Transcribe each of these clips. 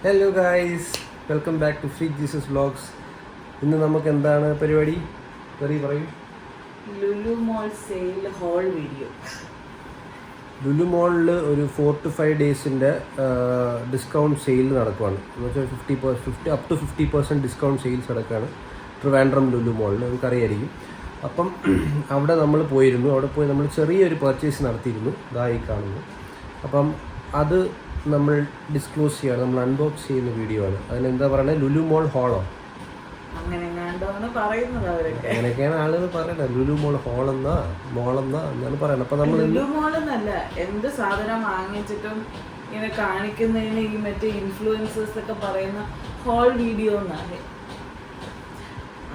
Hello guys, welcome back to free Jesus vlogs. ഇന്ന് നമുക്ക് എന്താണ് പരിപാടി? പറയൂ. Lulu mall sale whole video. ലുലു മോളിൽ ഒരു 4 to 5 ഡേയ്സിൻ്റെ ഡിസ്കൗണ്ട് സെയിൽ നടക്കുവാണ്. എന്ന് വെച്ചാൽ 50 up to 50% ഡിസ്കൗണ്ട് സെയിൽസ് നടക്കുകയാണ് ട്രിവാൻഡ്രം ലുലു മോളിൽ, നമുക്കറിയായിരിക്കും. അപ്പം അവിടെ നമ്മൾ പോയിരുന്നു. അവിടെ പോയി നമ്മൾ ചെറിയൊരു പർച്ചേസ് നടത്തിയിരുന്നു, ഇതായി കാണുന്നു. അപ്പം അത് നമ്മൾ ഡിസ്ക്ലോസ് ചെയ്യാണ്, നമ്മൾ അൺബോക്സ് ചെയ്യുന്ന വീഡിയോ ആണ്. അതിനെന്താ പറയുന്നത്, ലുലു മോൾ ഹോളോ അങ്ങനെയൊക്കെയാണ് ആളുകൾ പറയുന്നത്. ലുലു മോൾ ഹോളെന്നാ മോളെന്നാ എന്നാണ് പറയുന്നത്. അപ്പം നമ്മൾ ലുലു മോളെന്നല്ല, എന്ത് സാധനം വാങ്ങിച്ചിട്ടും ഇങ്ങനെ കാണിക്കുന്നതിന് ഈ മറ്റേ ഇൻഫ്ലുവൻസേഴ്സ് ഒക്കെ പറയുന്ന ഹോൾ വീഡിയോ എന്നാണ്.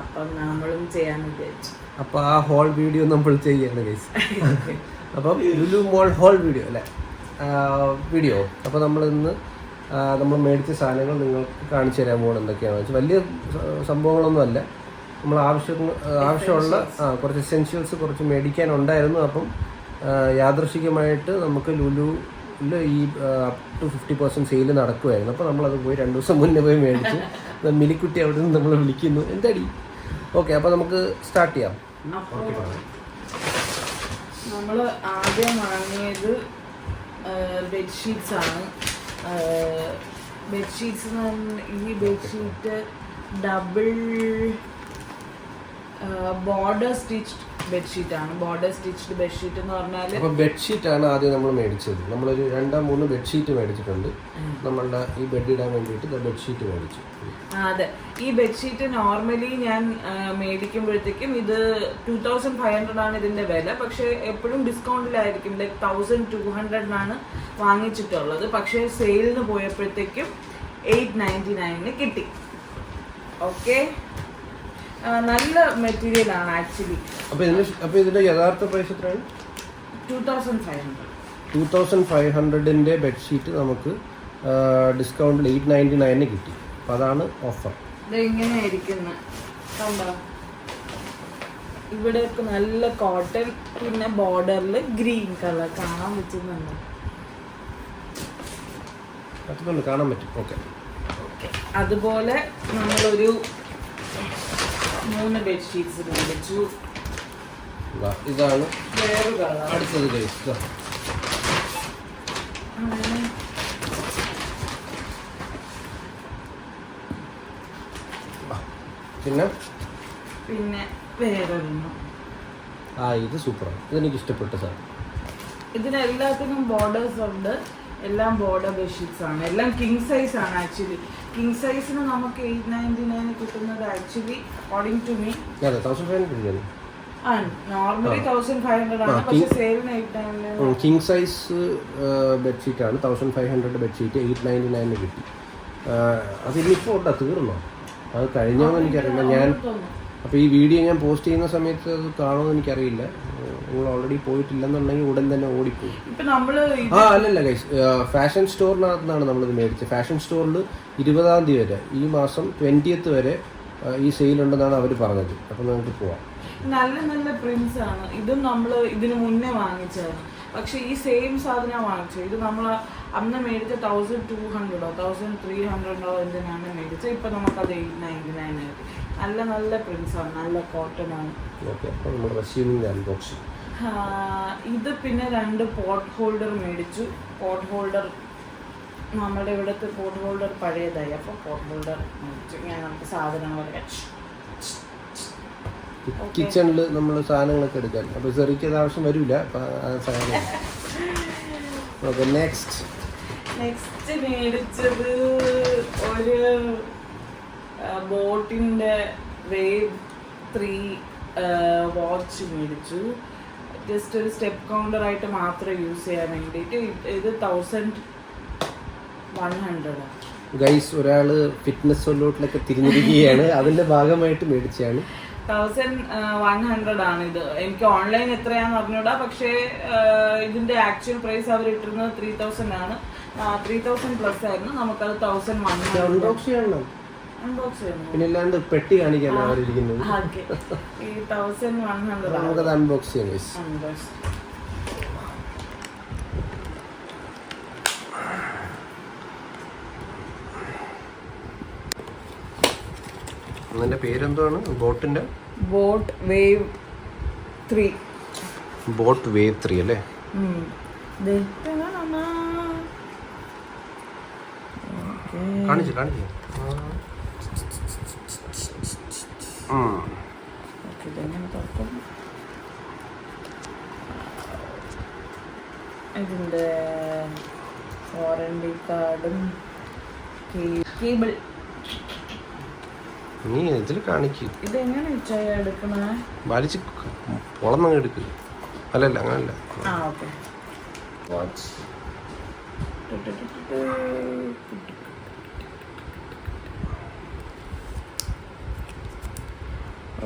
അപ്പം നമ്മളും ചെയ്യാൻ വിചാരിച്ചു. അപ്പം ആ ഹോൾ വീഡിയോ നമ്മൾ ചെയ്യാണ് ഗൈസ്. അപ്പം ലുലു മോൾ ഹോൾ വീഡിയോ അല്ലേ വീഡിയോ. അപ്പോൾ നമ്മൾ ഇന്ന് നമ്മൾ മേടിച്ച സാധനങ്ങൾ നിങ്ങൾക്ക് കാണിച്ചു തരാൻ പോകണം. എന്തൊക്കെയാണെന്ന് വെച്ചാൽ വലിയ സംഭവങ്ങളൊന്നുമല്ല, നമ്മൾ ആവശ്യമുള്ള കുറച്ച് എസെൻഷ്യൽസ് കുറച്ച് മേടിക്കാനുണ്ടായിരുന്നു. അപ്പം യാദൃശികമായിട്ട് നമുക്ക് ലുലുവിൽ ഈ up to 50% സെയിൽ നടക്കുമായിരുന്നു. അപ്പോൾ നമ്മളത് പോയി 2 ദിവസം മുന്നേ പോയി മേടിച്ചു. മിലിക്കുട്ടി അവിടെ നിന്ന് നമ്മൾ വിളിക്കുന്നു, എന്താടി. ഓക്കെ, അപ്പോൾ നമുക്ക് സ്റ്റാർട്ട് ചെയ്യാം. നമ്മൾ ആദ്യം വാങ്ങിയത് ബെഡ്ഷീറ്റ്സ് ആണ്. ബെഡ്ഷീറ്റ്സ് എന്ന് പറഞ്ഞാൽ ഈ ബെഡ്ഷീറ്റ് ഡബിൾ ബോർഡർ സ്റ്റിച്ച്ഡ് ബെഡ്ഷീറ്റാണ്. ബോർഡർ സ്റ്റിച്ച്ഡ് ബെഡ്ഷീറ്റ് എന്ന് പറഞ്ഞാൽ അപ്പോൾ ബെഡ്ഷീറ്റാണ് ആദ്യം നമ്മൾ മേടിച്ചത്. നമ്മളൊരു 2-3 ബെഡ്ഷീറ്റ് മേടിച്ചിട്ടുണ്ട്. നമ്മളുടെ ഈ ബെഡ് ഇടാൻ വേണ്ടിയിട്ട് ബെഡ്ഷീറ്റ് മേടിച്ചു. അതെ, ഈ ബെഡ്ഷീറ്റ് നോർമലി ഞാൻ മേടിക്കുമ്പോഴത്തേക്കും ഇത് 2500 ആണ് ഇതിന്റെ വില. പക്ഷെ എപ്പോഴും ഡിസ്കൗണ്ടിലായിരിക്കും, ലൈക്ക് 1200 വാങ്ങിച്ചിട്ടുള്ളത്. പക്ഷെ സെയിലിന് പോയപ്പോഴത്തേക്കും 899 കിട്ടി. ഓക്കെ, നല്ല മെറ്റീരിയൽ ആണ് ആക്ച്വലി. അപ്പോൾ ഇതിന്റെ യഥാർത്ഥ പ്രൈസ് എത്രയാണ്? 2500. 2500ന്റെ ബെഡ്ഷീറ്റ് നമുക്ക് ഡിസ്കൗണ്ടിൽ 899 കിട്ടി. അപ്പോൾ അതാണ് ഓഫർ. ഇങ്ങനെ ഇരിക്കുന്നത് കണ്ടോ, ഇവിടെയൊക്കെ നല്ല കോട്ടൺ, പിന്നെ ബോർഡറിൽ ഗ്രീൻ കളർ കാണാൻ പറ്റുന്നുണ്ട്. കാണാൻ പറ്റും. ഓക്കെ, അതുപോലെ നമ്മളൊരു 3 ബെഡ്ഷീറ്റ്സ് മേടിച്ചു. ഇതാണ് വേറെ കളർ. അടുത്തത് ഗൈസ്. പിന്നെ വേറൊരെണ്ണം. ഇത് സൂപ്പറാണ്, ഇതെനിക്ക് ഇഷ്ടപ്പെട്ട സാർ. ഇതിനെല്ലാത്തിനും ബോർഡേഴ്സ് ഉണ്ട്. എല്ലാം ബോർഡർ ബെഡ്ഷീറ്റ്സ് ആണ്. എല്ലാം കിങ് സൈസ് ആണ് ആക്ച്വലി. കിങ് സൈസിന് നമുക്ക് 899 കിട്ടുന്നത് actually according to me normally 1500 ആണ്. പക്ഷെ സെയിലിന് 899. കിങ് സൈസ് ബെഡ്ഷീറ്റ് ആണ്. 1500 ബെഡ്ഷീറ്റ് 899 കിട്ടി. അതിനിപ്പോൾ ഉണ്ടോ, തീർന്നോ? അത് കഴിഞ്ഞോന്ന് എനിക്കറിയില്ല. ഞാൻ അപ്പോൾ ഈ വീഡിയോ ഞാൻ പോസ്റ്റ് ചെയ്യുന്ന സമയത്ത് അത് കാണുമെന്ന് എനിക്കറിയില്ല. നിങ്ങൾ ഓൾറെഡി പോയിട്ടില്ലെന്നുണ്ടെങ്കിൽ ഉടൻ തന്നെ ഓടിപ്പോയി. അല്ലല്ല ഗൈസ്, ഫാഷൻ സ്റ്റോറിനകത്തുനിന്നാണ് നമ്മളിത് മേടിച്ചത്. ഫാഷൻ സ്റ്റോറിൽ 20ാം തീയതി വരെ, ഈ മാസം 20th വരെ ഈ സെയിലുണ്ടെന്നാണ് അവർ പറഞ്ഞത്. അപ്പോൾ നമുക്ക് പോവാം. നല്ല നല്ല പ്രിന്റ്സ് ആണ്. ഇതും നമ്മൾ ഇതിന് മുന്നേ വാങ്ങിച്ചതാണ്. പക്ഷെ ഈ സെയിം സാധനം വാങ്ങിച്ചത്, ഇത് നമ്മൾ അന്ന് മേടിച്ച 1200 1300 എന്തിനാണ് മേടിച്ചത്. ഇപ്പൊ നമുക്കത് 899 ആയിട്ട്. നല്ല നല്ല പ്രിന്റ്സ് ആണ്, നല്ല കോട്ടൺ ആണ്. ഇത് പിന്നെ 2 പോട്ട് ഹോൾഡർ മേടിച്ചു. പോട്ട് ഹോൾഡർ നമ്മുടെ ഇവിടുത്തെ പോട്ട് ഹോൾഡർ പഴയതായി, അപ്പോൾ പോട്ട് ഹോൾഡർ മേടിച്ചു. ഞാൻ നമുക്ക് സാധനങ്ങളൊക്കെ കിച്ചണിൽ നമ്മൾ സാധനങ്ങളൊക്കെ എടുക്കാൻ, അപ്പോൾ ചെറിയ ആവശ്യം വരില്ല. നെക്സ്റ്റ് മേടിച്ചത് ഒരു ബോട്ടിൻ്റെ വേവ് 3 വാച്ച് മേടിച്ചു. ജസ്റ്റ് ഒരു സ്റ്റെപ്പ് കൗണ്ടർ ആയിട്ട് മാത്രം യൂസ് ചെയ്യാൻ വേണ്ടിയിട്ട്. ഇത് 1100 ഗൈസ്. ഒരാള് ഫിറ്റ്നസ് സൊല്യൂട്ടിലൊക്കെ തിരിഞ്ഞിരിക്കുകയാണ്, അതിന്റെ ഭാഗമായിട്ട് മേടിച്ചാണ്. 1100 ആണ് ഇത്. എനിക്ക് ഓൺലൈൻ എത്രയാന്ന് അറിഞ്ഞൂടാ, പക്ഷേ ഇതിന്റെ ആക്ച്വൽ പ്രൈസ് അവർ ഇട്ടിരുന്നത് 3000 ആണ്. 3000 പ്ലസ് ആയിരുന്നു. നമുക്കത് 1100 അൺബോക്സ് ചെയ്യണം. പിന്നെ ഇല്ലാണ്ട് പെട്ടി കാണിക്കാൻ അവരിരിക്കുന്നത്. ഈ 1100 നമുക്കത് അൺബോക്സ് ചെയ്യാം. അതിൻ്റെ പേരെന്താണ്? ബോട്ടിൻ്റെ ബോട്ട് വേവ് 3. ബോട്ട് വേവ് 3 അല്ലേ? കാണിച്ചു ഇതിൻ്റെ വാറണ്ടി കാർഡും കേബിൾ. നീ ഇതിൽ കാണിക്ക്. ഇതെങ്ങനെ വെച്ചാൽ എടുക്കണേ? വലിച്ച് പൊളന്നങ്ങ് എടുക്ക്. അല്ലല്ല അങ്ങനല്ല. ആ ഓക്കെ. വാച്ച്.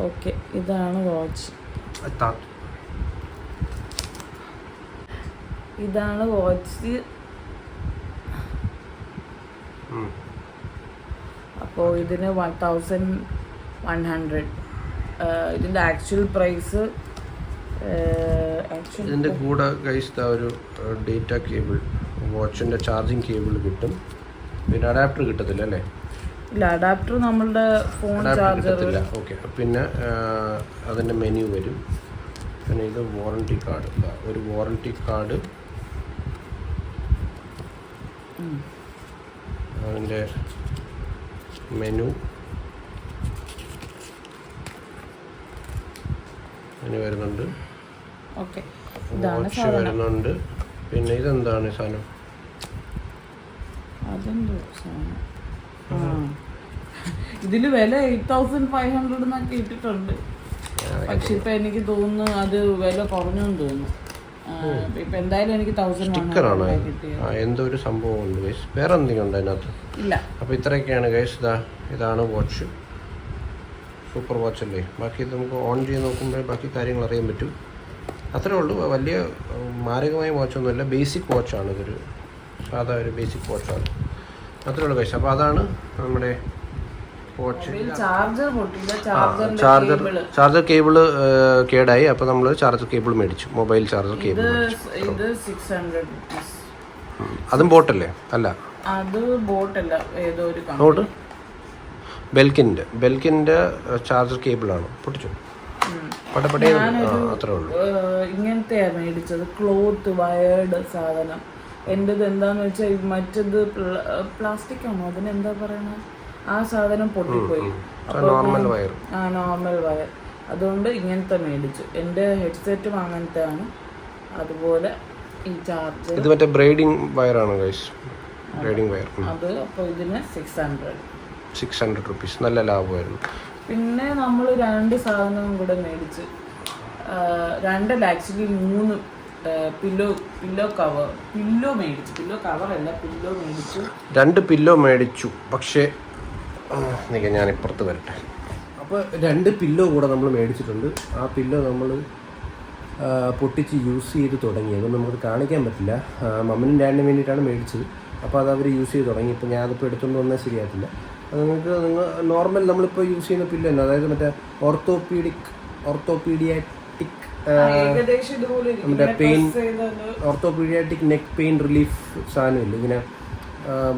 ഓക്കെ, ഇതാണ് വാച്ച്. ഇതാണ് വാച്ച്. അപ്പോൾ ഇതിന് 1100. ഇതിൻ്റെ ആക്ച്വൽ പ്രൈസ് ഇതിൻ്റെ കൂടെ ഗൈസ് ഒരു ഡേറ്റ കേബിൾ, വാച്ചിൻ്റെ ചാർജിങ് കേബിൾ കിട്ടും. പിന്നെ അഡാപ്റ്റർ കിട്ടത്തില്ല അല്ലേ? ഇല്ല, അഡാപ്റ്റർ നമ്മളുടെ ഫോൺ ചാർജർ. ഓക്കെ. പിന്നെ അതിൻ്റെ മെനു വരും. പിന്നെ ഇത് വാറണ്ടി കാർഡ്, ഒരു വാറണ്ടി കാർഡ്, അതിൻ്റെ മെനു വരുന്നുണ്ട്. ഓക്കെ, വാച്ച് വരുന്നുണ്ട്. പിന്നെ ഇതെന്താണ് സാധനം? അതെന്തോ സാധനം. ഇതില് വില 8500 എന്നൊക്കെ ഇട്ടിട്ടുണ്ട്. പക്ഷെ ഇപ്പൊ എനിക്ക് തോന്നുന്നു അത് വില കുറഞ്ഞെന്ന് തോന്നുന്നു. ഇപ്പൊ എന്തായാലും എനിക്ക് 1100 കിട്ടിയത്. എന്തോ ഒരു സംഭവം ഉണ്ട് ഗൈസ്. വേറെ എന്തെങ്കിലും ഉണ്ട് അതിനകത്ത്? ഇല്ല. അപ്പോൾ ഇത്രയൊക്കെയാണ് ഗൈസ്. ഇതാണ് വാച്ച്. സൂപ്പർ വാച്ച് അല്ലേ? ബാക്കി ഇത് നമുക്ക് ഓൺ ചെയ്ത് നോക്കുമ്പോൾ ബാക്കി കാര്യങ്ങൾ അറിയാൻ പറ്റും. അത്രേ ഉള്ളൂ. വലിയ മാരകമായ വാച്ചൊന്നുമല്ല, ബേസിക് വാച്ചാണ്. ഇതൊരു സാധാ ഒരു ബേസിക് വാച്ചാണ്. അത്രേ ഉള്ളൂ ഗൈസ്. അപ്പോൾ അതാണ് നമ്മുടെ വാച്ച്. ചാർജർ കേബിള് കേടായി. അപ്പോൾ നമ്മൾ ചാർജർ കേബിൾ മേടിച്ചു, മൊബൈൽ ചാർജർ കേബിൾ. അതും ബോട്ടല്ലേ? അല്ല, അത് ബോട്ടല്ല, ഏതോ ഒരു നോട്ട്. ബെൽക്കിൻ്റെ ചാർജർ കേബിളാണ്. പൊട്ടിച്ചു. പട്ടപ്പട്ടേ. അത്രേ ഉള്ളൂ. ഇങ്ങനത്തെയാ മേടിച്ചത്, ക്ലോത്ത് വയേർഡ് സാധനം. എൻ്റെത് എന്താന്ന് വെച്ചാൽ മറ്റത് പ്ലാസ്റ്റിക് ആണോ, അതിനെന്താ പറയണ, ആ സാധനം പൊട്ടിപ്പോയി. Normal wire. Normal wire. അതുകൊണ്ട് ഇങ്ങനത്തെ മേടിച്ചു. എൻ്റെ ഹെഡ്സെറ്റും അങ്ങനത്തെ ആണ്. അതുപോലെ ഈ ചാർജർ, ഇത് മറ്റേ ബ്രൈഡിങ് വയറാണ് ഗൈസ്. Braiding wire. അത് അപ്പോൾ ഇതിന് 600 റുപ്പീസ്. നല്ല ലാഭമായിരുന്നു. പിന്നെ നമ്മൾ 2 സാധനവും കൂടെ മേടിച്ചു. 2 ആക്ച്വലി 3 പില്ലോ കവർ. പില്ലോ മേടിച്ചു. പില്ലോ കവറല്ല, പില്ലോ മേടിച്ചു. 2 പില്ലോ മേടിച്ചു. പക്ഷേ ഞാൻ ഇപ്പുറത്ത് വരട്ടെ. അപ്പോൾ 2 പില്ലോ കൂടെ നമ്മൾ മേടിച്ചിട്ടുണ്ട്. ആ പില്ലോ നമ്മൾ പൊട്ടിച്ച് യൂസ് ചെയ്ത് തുടങ്ങി. അതൊന്നും നമുക്ക് കാണിക്കാൻ പറ്റില്ല. മമ്മനും ഡാഡിനും വേണ്ടിയിട്ടാണ് മേടിച്ചത്. അപ്പോൾ അത് അവർ യൂസ് ചെയ്ത് തുടങ്ങി. ഇപ്പോൾ ഞാനതിപ്പോൾ എടുത്തുകൊണ്ട് വന്നാൽ ശരിയാകത്തില്ല. അത് നിങ്ങൾ നോർമൽ നമ്മളിപ്പോൾ യൂസ് ചെയ്യുന്ന പില്ലോ തന്നെ, അതായത് മറ്റേ ഓർത്തോപീഡിയാറ്റിക് നമ്മുടെ പെയിൻ, ഓർത്തോപീഡിയാറ്റിക് നെക്ക് പെയിൻ റിലീഫ് സാധനമില്ല ഇങ്ങനെ.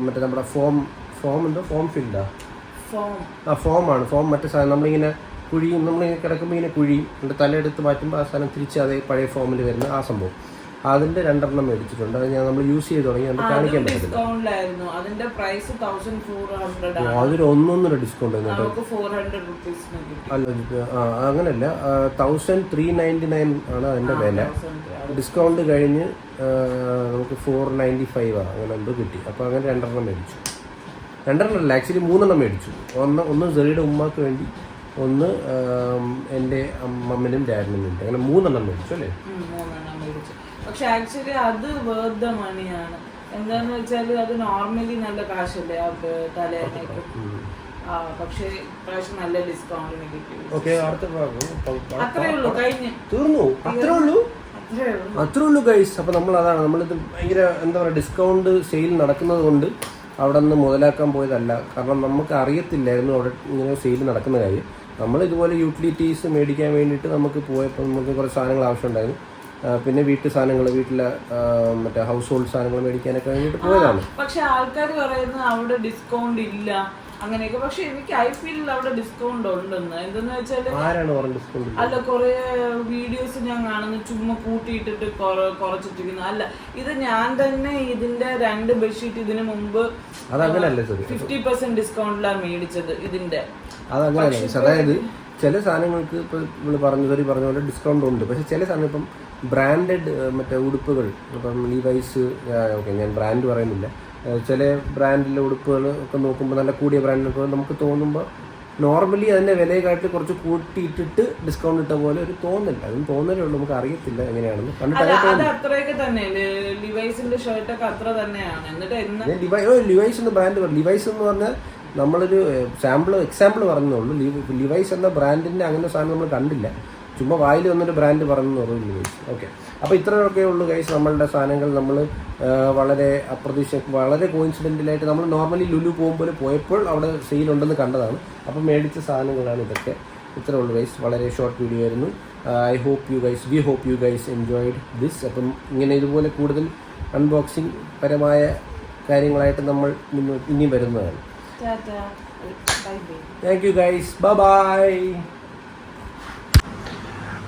മറ്റേ നമ്മുടെ ഫോം ഫിൽഡാ, ഫോമാണ്. ഫോം മറ്റേ സാധനം നമ്മളിങ്ങനെ കുഴിയും, നമ്മളിങ്ങനെ കിടക്കുമ്പോൾ ഇങ്ങനെ കുഴിയും, എൻ്റെ തലയെടുത്ത് മാറ്റുമ്പോൾ ആ സാധനം തിരിച്ച് അതേ പഴയ ഫോമിൽ വരുന്ന ആ സംഭവം. അതിൻ്റെ 2 മേടിച്ചിട്ടുണ്ട്. അത് നമ്മൾ യൂസ് ചെയ്ത് തുടങ്ങി. നമുക്ക് കാണിക്കാൻ പറ്റില്ല. അതിൽ 1.5 ഡിസ്കൗണ്ട് അല്ല, അങ്ങനെയല്ല. 1399 ആണ് അതിൻ്റെ വില. ഡിസ്കൗണ്ട് കഴിഞ്ഞ് നമുക്ക് 495 അങ്ങനെ എന്തോ കിട്ടി. അപ്പോൾ അങ്ങനെ 2 മേടിച്ചു. 2 അല്ല, ആക്ച്വലി 3 മേടിച്ചു. ഒന്ന് സെറിയുടെ ഉമ്മാക്ക് വേണ്ടി, ഒന്ന് എൻ്റെ മമ്മനും ഡാഡിനും വേണ്ടി. അങ്ങനെ 3 മേടിച്ചു അല്ലേ? പക്ഷെ ആക്ച്വലി അത് വേർത്ത് ദ മണിയാണ്. എന്താന്ന് വെച്ചാൽ അത് നോർമലി നല്ല കാശല്ലേ ആ തലേനേക്ക്. പക്ഷേ ഇപ്രാവശ്യം നല്ല ഡിസ്കൗണ്ടിന് കിട്ടി. അത്രേ ഉള്ളൂ, കഴിഞ്ഞു, തീർന്നു. അത്രേ ഉള്ളൂ ഗൈസ്. അപ്പോൾ നമ്മളിത് ഭയങ്കര എന്താ പറയുക, ഡിസ്കൗണ്ട് സെയിൽ നടക്കുന്നത് കൊണ്ട് അവിടെ നിന്ന് മുതലാക്കാൻ പോയതല്ല. കാരണം നമുക്ക് അറിയത്തില്ലായിരുന്നു അവിടെ ഇങ്ങനെ സെയിൽ നടക്കുന്ന കാര്യം. നമ്മൾ ഇതുപോലെ യൂട്ടിലിറ്റീസ് മേടിക്കാൻ വേണ്ടിയിട്ട് നമുക്ക് പോയപ്പോൾ നമുക്ക് കുറച്ച് സാധനങ്ങൾ ആവശ്യമുണ്ടായിരുന്നു. പിന്നെ വീട്ടിലെ മറ്റേ ഹൗസ് ഹോൾഡ് സാധനങ്ങൾ മേടിക്കാനൊക്കെ വേണ്ടിയിട്ട് പോയതാണ്. പക്ഷെ ആൾക്കാർ പറയുന്നത് അവിടെ ഡിസ്കൗണ്ട് ഇല്ല, അങ്ങനെയൊക്കെ. പക്ഷെ എനിക്ക് ഐ ഫീൽ അവിടെ ഡിസ്കൗണ്ട് ഉണ്ടെന്ന്. എന്തെന്ന് വെച്ചാല് അല്ല, കുറെ വീഡിയോസ് ഞാൻ കാണുന്നു ചുമ്മാ കൂട്ടിയിട്ടിട്ട് കുറച്ചിട്ടിരിക്കുന്നു. അല്ല, ഇത് ഞാൻ തന്നെ ഇതിന്റെ 2 ബെഡ്ഷീറ്റ് ഇതിനു മുമ്പ് 50% ഡിസ്കൗണ്ടിലാണ് മേടിച്ചത് ഇതിന്റെ. അതങ്ങനെയല്ല, അതായത് ചില സാധനങ്ങൾക്ക് ഇപ്പോൾ നമ്മൾ പറഞ്ഞ പോലെ ഡിസ്കൗണ്ട് ഉണ്ട്. പക്ഷെ ചില സാധനം ഇപ്പം ബ്രാൻഡഡ് മറ്റേ ഉടുപ്പുകൾ, ഇപ്പം ലീവൈസ്, ഓക്കെ ഞാൻ ബ്രാൻഡ് പറയുന്നില്ല, ചില ബ്രാൻഡിലെ ഉടുപ്പുകൾ ഒക്കെ നോക്കുമ്പോൾ നല്ല കൂടിയ ബ്രാൻഡിനൊക്കെ നമുക്ക് തോന്നുമ്പോൾ നോർമലി അതിൻ്റെ വിലയെക്കാട്ടിൽ കുറച്ച് കൂട്ടിയിട്ടിട്ട് ഡിസ്കൗണ്ട് ഇട്ട പോലെ ഒരു തോന്നില്ല. അതും തോന്നലേ ഉള്ളൂ, നമുക്ക് അറിയത്തില്ല എങ്ങനെയാണെന്ന്. അത്രയൊക്കെ തന്നെ ലിവൈസിന്റെ ഷർട്ടൊക്കെ അത്ര തന്നെയാണ്. എന്നിട്ട് ലിവൈസ് എന്ന ബ്രാൻഡ് പറഞ്ഞു. ലിവൈസ് എന്ന് പറഞ്ഞാൽ നമ്മളൊരു എക്സാമ്പിൾ പറഞ്ഞുള്ളൂ. ലിവൈസ് എന്ന ബ്രാൻഡിൻ്റെ അങ്ങനെ സാധനം നമ്മൾ കണ്ടില്ല, ചുമ്മാ വായിൽ വന്നൊരു ബ്രാൻഡ് പറഞ്ഞു ലിവൈസ്. ഓക്കെ, അപ്പോൾ ഇത്രയൊക്കെ ഉള്ളൂ ഗൈസ് നമ്മളുടെ സാധനങ്ങൾ. നമ്മൾ വളരെ വളരെ കോയിൻസിഡൻ്റലായിട്ട് നമ്മൾ നോർമലി ലുലു പോകുമ്പോൾ പോയപ്പോൾ അവിടെ സെയിലുണ്ടെന്ന് കണ്ടതാണ്. അപ്പം മേടിച്ച സാധനങ്ങളാണ് ഇതൊക്കെ. ഇത്രേ ഉള്ളൂ ഗൈസ്, വളരെ ഷോർട്ട് വീഡിയോ ആയിരുന്നു. We hope you guys enjoyed this. അപ്പം ഇങ്ങനെ ഇതുപോലെ കൂടുതൽ അൺബോക്സിങ് പരമായ കാര്യങ്ങളായിട്ട് നമ്മൾ ഇനിയും വരുന്നതാണ്. Thank you guys, bye.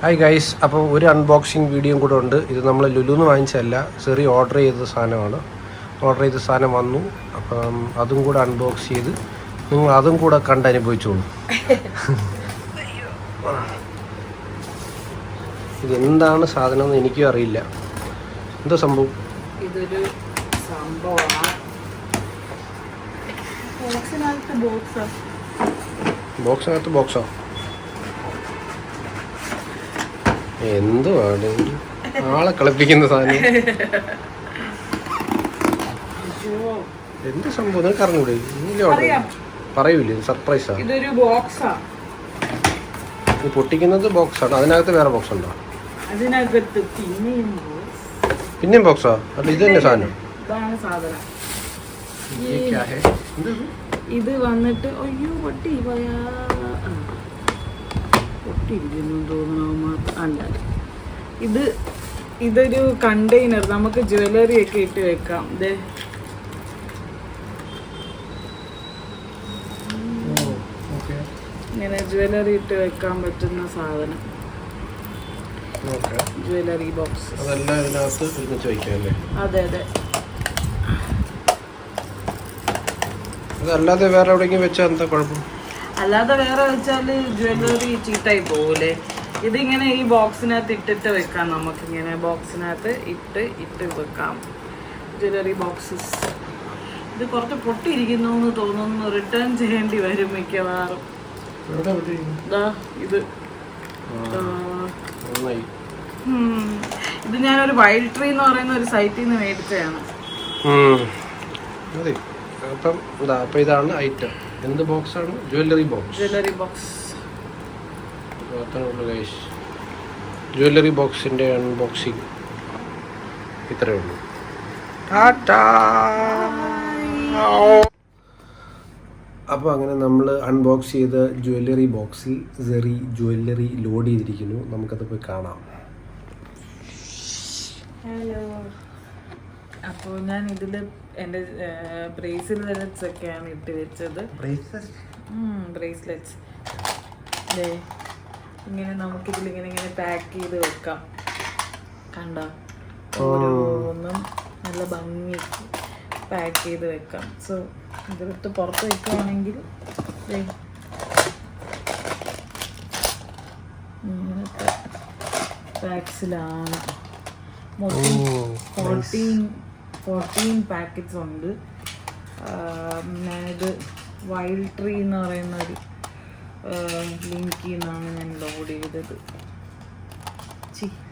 Hi guys, അപ്പോൾ ഒരു അൺബോക്സിങ് വീഡിയോയും കൂടെ ഉണ്ട്. ഇത് നമ്മൾ ലുലുന്ന് വാങ്ങിച്ചതല്ല, ചെറിയ ഓർഡർ ചെയ്ത സാധനമാണ്. ഓർഡർ ചെയ്ത സാധനം വന്നു, അപ്പം അതും കൂടെ അൺബോക്സ് ചെയ്ത് നിങ്ങൾ അതും കൂടെ കണ്ടനുഭവിച്ചോളൂ. ഇതെന്താണ് സാധനം എന്ന് എനിക്കും അറിയില്ല. എന്തോ സംഭവം? ഇതൊരു സംഭവമാണ്. ബോക്സിനകത്ത് ബോക്സോ? എന്തുവാണ് ആളെ കളിപ്പിക്കുന്ന സാധനം? എന്ത് സംഭവം നിങ്ങൾക്ക് അറിഞ്ഞൂടെ? പറയൂലേ, സർപ്രൈസാ. ഇതൊരു ബോക്സാ. പൊട്ടിക്കുന്നത് ബോക്സാണ്. അതിനകത്ത് വേറെ ബോക്സ് ഉണ്ടോ? അതിനകത്ത് പിന്നെയും ബോക്സാ? അല്ല, ഇത് തന്നെ സാധനം. ഇതാണ് സാധനം. ഇത് വന്നിട്ട് അയ്യോ പൊട്ടിയിരിക്കുന്നു തോന്നുന്നു. അല്ല, ഇതൊരു കണ്ടെയ്നർ. നമുക്ക് ജ്വല്ലറി ഒക്കെ ഇട്ട് വെക്കാം. ഇങ്ങനെ ജ്വല്ലറി ഇട്ട് വെക്കാൻ പറ്റുന്ന സാധനം. Jewellery box. അതെ അതെ. അതല്ലാതെ വേറെ എവിടെയെങ്കിലും വെച്ചാൽ എന്താ കുഴപ്പം? അല്ലാതെ വേറെ വെച്ചാല് ജ്വല്ലറി ചീത്തായി പോകൂലേ. ഇതിങ്ങനെ ഈ ബോക്സിനകത്ത് ഇട്ടിട്ട് വെക്കാം. നമുക്കിങ്ങനെ ബോക്സിനകത്ത് ഇട്ട് വെക്കാം ജ്വല്ലറി ബോക്സസ്. ഇത് കുറച്ച് പൊട്ടിയിരിക്കുന്നു എന്ന് തോന്നുന്നു. റിട്ടേൺ ചെയ്യേണ്ടി വരും മിക്കവാറും. ഇത് ഞാനൊരു വൈൽഡ് ട്രീ എന്ന് പറയുന്ന ഒരു സൈറ്റിൽ നിന്ന് മേടിച്ചതാണ്. അപ്പം ഇതാണ് ഐറ്റം. എന്ത് ബോക്സാണ്? Jewellery box. ജ്വല്ലറി ബോക്സിന്റെ അൺബോക്സിങ് ഇത്രയേ ഉള്ളൂ. അപ്പോൾ അങ്ങനെ നമ്മൾ അൺബോക്സ് ചെയ്ത ജ്വല്ലറി ബോക്സിൽ സെറി ജ്വല്ലറി ലോഡ് ചെയ്തിരിക്കുന്നു. നമുക്കത് പോയി കാണാം. ഹലോ. അപ്പോൾ ഞാൻ ഇതിൽ എൻ്റെ ബ്രേസ്ലെറ്റ്സ് ഒക്കെയാണ് ഇട്ട് വെച്ചത്. ബ്രേസ്ലെറ്റ്സ് ഇങ്ങനെ നമുക്കിതിലിങ്ങനെ ഇങ്ങനെ പാക്ക് ചെയ്ത് വെക്കാം. കണ്ടോ? ഓരോന്നും നല്ല ഭംഗിക്ക് പാക്ക് ചെയ്ത് വെക്കാം. സോ ഇതെടുത്ത് പുറത്ത് വെക്കുകയാണെങ്കിൽ ഇങ്ങനത്തെ പാക്സിലാണ്. 14 പാക്കറ്റ്സ് ഉണ്ട്. ഞാനിത് വൈൽഡ് ട്രീ എന്ന് പറയുന്ന ഒരു ലിങ്കിൽ നിന്നാണ് ഞാൻ ലോഡ് ചെയ്തത്.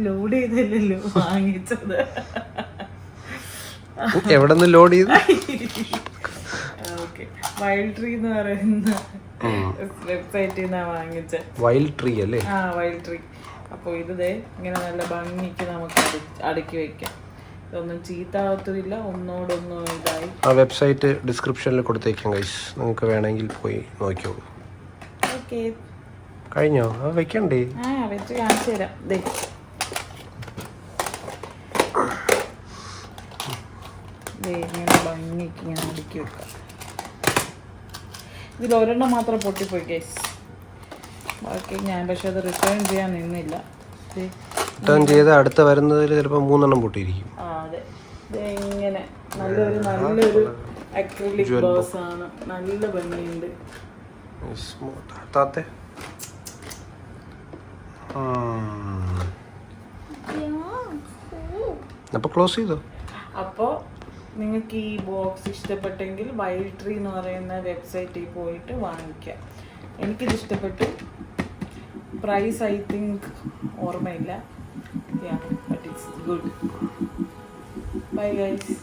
ലോഡ് ചെയ്തല്ലോ, വാങ്ങിച്ചത്. എവിടെ നിന്ന് ലോഡ് ചെയ്തു? ഓക്കെ, വൈൽഡ് ട്രീ എന്ന് പറയുന്ന വെബ്സൈറ്റിൽ നിന്നാണ് വാങ്ങിച്ചത്. വൈൽഡ് ട്രീ അല്ലേ? ആ, വൈൽഡ് ട്രീ. അപ്പോൾ ഇത് ഇങ്ങനെ നല്ല ഭംഗിക്ക് നമുക്ക് അടുക്കി വെക്കാം. ഇതൊന്നും ചീത്താവത്തുമില്ല, ഒന്നോടൊന്നും ഇതായി. ആ വെബ്സൈറ്റ് ഡിസ്ക്രിപ്ഷനിൽ കൊടുത്തേക്കാം ഗൈസ്, നിങ്ങൾക്ക് വേണമെങ്കിൽ പോയി നോക്കിയോളൂ. ഓക്കെ, കഴിഞ്ഞോ? അത് വെക്കണ്ടേ? ആ, വെച്ച് കാണിച്ചു തരാം. ഇങ്ങനെ ഭംഗിക്ക് ഇങ്ങനെ അടുക്കി വെക്കാം. ഇതിൽ ഒരെണ്ണം മാത്രം പൊട്ടിപ്പോയി ഗൈസ്. ബാക്കി ഞാൻ പക്ഷെ അത് റിട്ടേൺ ചെയ്യാൻ നിന്നില്ല. റിട്ടേൺ ചെയ്ത് അടുത്ത വരുന്നതിൽ ചിലപ്പോൾ 3 എണ്ണം പൊട്ടിയിരിക്കും. ആ അതെ, ഇതെങ്ങനെ നല്ലൊരു അക്രിലിക് ബേഴ്സ് ആണ്, നല്ല ഭംഗിയുണ്ട്. അപ്പോൾ ക്ലോസ് ചെയ്തോ. അപ്പോൾ നിങ്ങൾക്ക് ഈ ബോക്സ് ഇഷ്ടപ്പെട്ടെങ്കിൽ വൈൽഡ് ട്രീ എന്ന് പറയുന്ന വെബ്സൈറ്റിൽ പോയിട്ട് വാങ്ങിക്കാം. എനിക്കിത് ഇഷ്ടപ്പെട്ടു. പ്രൈസ് ഐ തിങ്ക് ഓർമ്മയില്ല. But it's good. Bye guys.